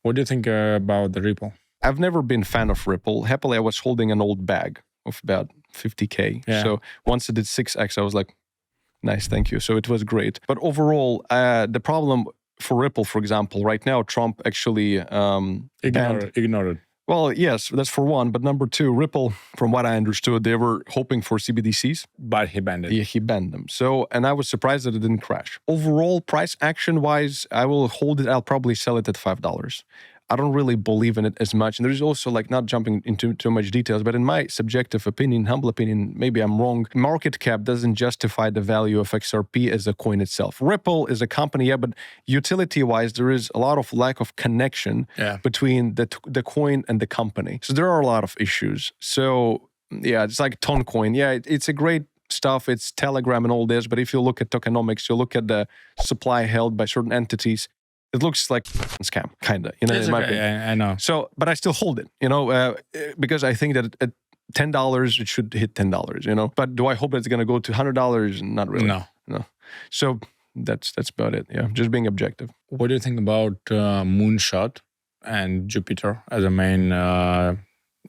What do you think about the Ripple? I've never been a fan of Ripple. Happily, I was holding an old bag of about 50K. Yeah. So once it did 6x, I was like, nice, thank you. So it was great. But overall, the problem for Ripple, for example, right now, Trump actually Ignored it. Well, yes, that's for one. But number two, Ripple, from what I understood, they were hoping for CBDCs. But he banned it. Yeah, he banned them. So, and I was surprised that it didn't crash. Overall, price action-wise, I will hold it. I'll probably sell it at $5. I don't really believe in it as much. And there's also, like, not jumping into too much details, but in my subjective opinion, humble opinion, maybe I'm wrong, market cap doesn't justify the value of XRP as a coin itself. Ripple is a company, yeah, but utility-wise, there is a lot of lack of connection between the coin and the company. So there are a lot of issues. So, yeah, it's like Toncoin. Yeah, it's a great stuff. It's Telegram and all this, but if you look at tokenomics, you look at the supply held by certain entities, it looks like a scam, kind of. You know, I know. So, but I still hold it, you know, because I think that at $10, it should hit $10, you know. But do I hope it's going to go to $100? Not really. No. So that's about it. Yeah, just being objective. What do you think about Moonshot and Jupiter as a main?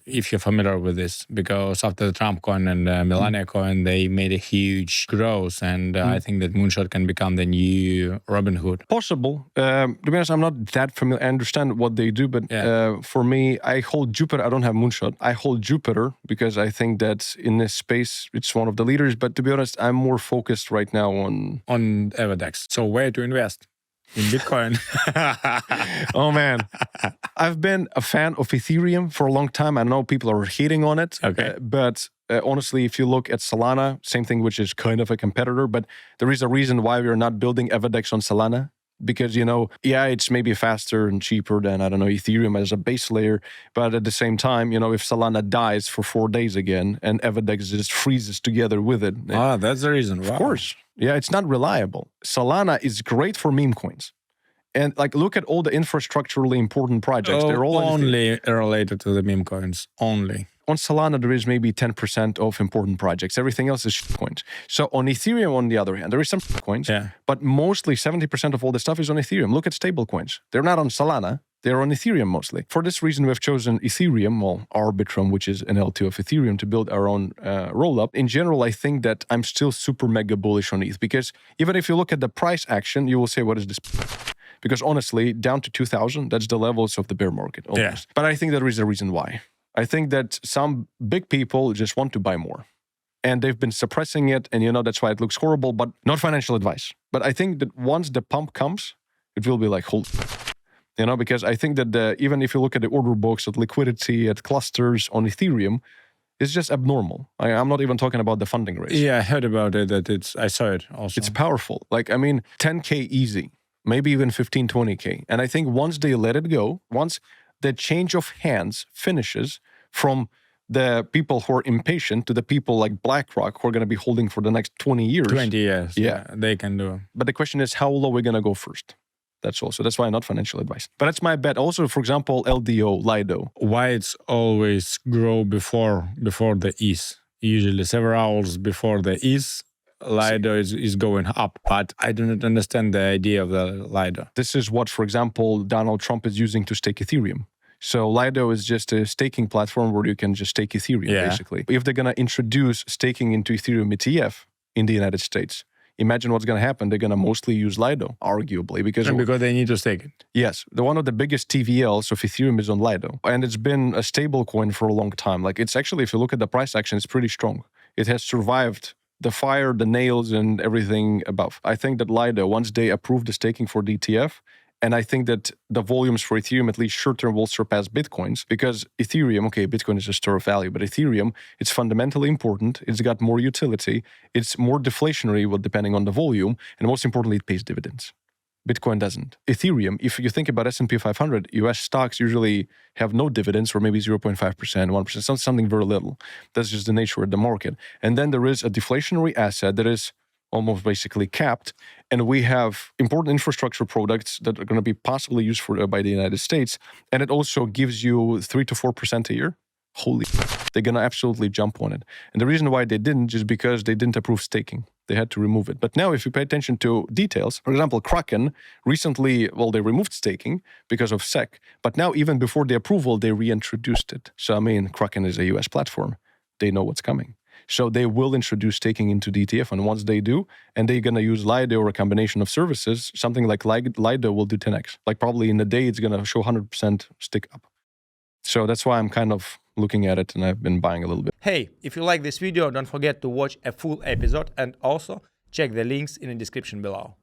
If you're familiar with this, because after the Trump coin and Melania coin, they made a huge growth, and I think that Moonshot can become the new Robinhood. Possible. To be honest, I'm not that familiar. I understand what they do, but for me, I hold Jupiter. I don't have Moonshot. I hold Jupiter because I think that in this space, it's one of the leaders. But to be honest, I'm more focused right now on Everdex. So where to invest? In Bitcoin. Oh, man. I've been a fan of Ethereum for a long time. I know people are hating on it. Okay. But honestly, if you look at Solana, same thing, which is kind of a competitor. But there is a reason why we're not building Everdex on Solana. Because, you know, yeah, it's maybe faster and cheaper than, I don't know, Ethereum as a base layer. But at the same time, you know, if Solana dies for 4 days again and Everdex just freezes together with it. That's the reason. Of course. Yeah, it's not reliable. Solana is great for meme coins. And like, look at all the infrastructurally important projects. They're all only related to the meme coins. Only. On Solana, there is maybe 10% of important projects. Everything else is coins. So on Ethereum, on the other hand, there is some coins, but mostly 70% of all the stuff is on Ethereum. Look at stable coins. They're not on Solana. They're on Ethereum mostly. For this reason, we've chosen Ethereum, well, Arbitrum, which is an L2 of Ethereum, to build our own rollup. In general, I think that I'm still super mega bullish on ETH, because even if you look at the price action, you will say, what is this? Because honestly, down to 2,000, that's the levels of the bear market. Almost. Yeah. But I think there is a reason why. I think that some big people just want to buy more. And they've been suppressing it, and you know, that's why it looks horrible, but not financial advice. But I think that once the pump comes, it will be like, hold. You know, because I think that even if you look at the order books, at liquidity, at clusters on Ethereum, it's just abnormal. I'm not even talking about the funding rates. Yeah, I heard about it. I saw it also. It's powerful. Like, I mean, 10K easy, maybe even 15, 20K. And I think once they let it go, once the change of hands finishes from the people who are impatient to the people like BlackRock who are going to be holding for the next 20 years. 20 years. Yeah, they can do it. But the question is, how low are we going to go first? That's why not financial advice. But that's my bet. Also, for example, LDO, Lido. Why it's always grow before the ETH? Usually several hours before the ETH, Lido is going up. But I do not understand the idea of the Lido. This is what, for example, Donald Trump is using to stake Ethereum. So Lido is just a staking platform where you can just stake Ethereum, basically. If they're going to introduce staking into Ethereum ETF in the United States, imagine what's going to happen. They're going to mostly use Lido, arguably. Because they need to stake it. Yes. One of the biggest TVLs of Ethereum is on Lido. And it's been a stable coin for a long time. Like, it's actually, if you look at the price action, it's pretty strong. It has survived the fire, the nails, and everything above. I think that Lido, once they approve the staking for the ETF, and I think that the volumes for Ethereum, at least short-term, will surpass Bitcoins, because Ethereum, okay, Bitcoin is a store of value, but Ethereum, it's fundamentally important. It's got more utility. It's more deflationary, well, depending on the volume. And most importantly, it pays dividends. Bitcoin doesn't. Ethereum, if you think about S&P 500, US stocks usually have no dividends, or maybe 0.5%, 1%, something very little. That's just the nature of the market. And then there is a deflationary asset that is almost basically capped. And we have important infrastructure products that are going to be possibly used by the United States. And it also gives you 3 to 4% a year. Holy, they're going to absolutely jump on it. And the reason why they didn't is because they didn't approve staking. They had to remove it. But now if you pay attention to details, for example, Kraken recently, well, they removed staking because of SEC, but now even before the approval, they reintroduced it. So, I mean, Kraken is a US platform. They know what's coming. So they will introduce staking into the ETF. And once they do, and they're going to use Lido or a combination of services, something like Lido will do 10x. Like probably in a day, it's going to show 100% stick up. So that's why I'm kind of looking at it and I've been buying a little bit. Hey, if you like this video, don't forget to watch a full episode and also check the links in the description below.